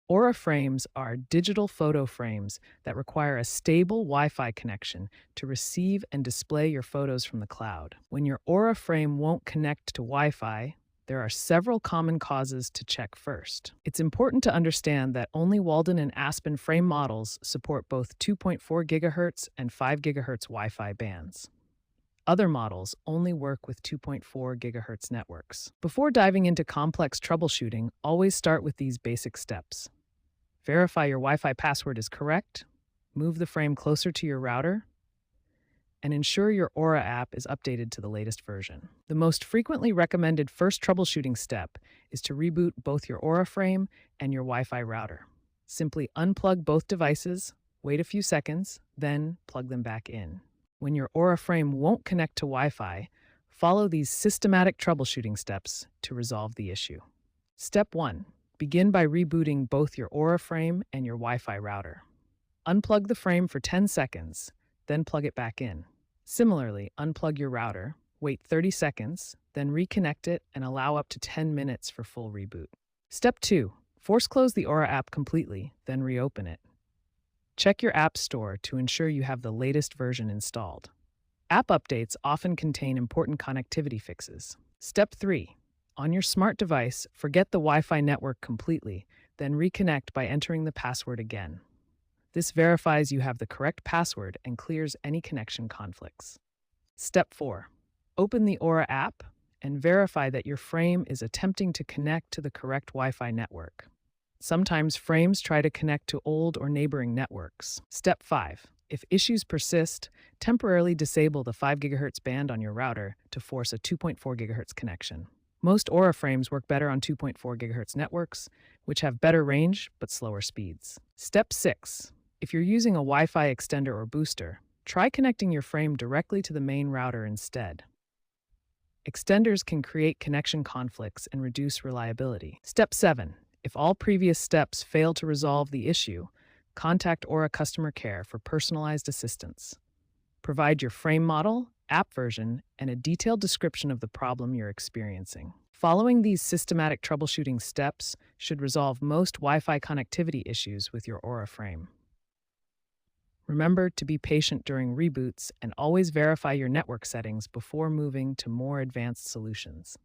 Aura frames are digital photo frames that require a stable Wi-Fi connection to receive and display your photos from the cloud. When your Aura frame won't connect to Wi-Fi, there are several common causes to check first. It's important to understand that only Walden and Aspen frame models support both 2.4 GHz and 5 GHz Wi-Fi bands. Other models only work with 2.4 GHz networks. Before diving into complex troubleshooting, always start with these basic steps. Verify your Wi-Fi password is correct, move the frame closer to your router, and ensure your Aura app is updated to the latest version. The most frequently recommended first troubleshooting step is to reboot both your Aura frame and your Wi-Fi router. Simply unplug both devices, wait a few seconds, then plug them back in. When your Aura frame won't connect to Wi-Fi, follow these systematic troubleshooting steps to resolve the issue. Step 1. Begin by rebooting both your Aura frame and your Wi-Fi router. Unplug the frame for 10 seconds, then plug it back in. Similarly, unplug your router, wait 30 seconds, then reconnect it and allow up to 10 minutes for full reboot. Step 2. Force close the Aura app completely, then reopen it. Check your app store to ensure you have the latest version installed. App updates often contain important connectivity fixes. Step 3. On your smart device, forget the Wi-Fi network completely, then reconnect by entering the password again. This verifies you have the correct password and clears any connection conflicts. Step 4. Open the Aura app and verify that your frame is attempting to connect to the correct Wi-Fi network. Sometimes frames try to connect to old or neighboring networks. Step 5. If issues persist, temporarily disable the 5 GHz band on your router to force a 2.4 GHz connection. Most Aura frames work better on 2.4 GHz networks, which have better range but slower speeds. Step 6. If you're using a Wi-Fi extender or booster, try connecting your frame directly to the main router instead. Extenders can create connection conflicts and reduce reliability. Step 7. If all previous steps fail to resolve the issue, contact Aura Customer Care for personalized assistance. Provide your frame model, app version, and a detailed description of the problem you're experiencing. Following these systematic troubleshooting steps should resolve most Wi-Fi connectivity issues with your Aura frame. Remember to be patient during reboots and always verify your network settings before moving to more advanced solutions.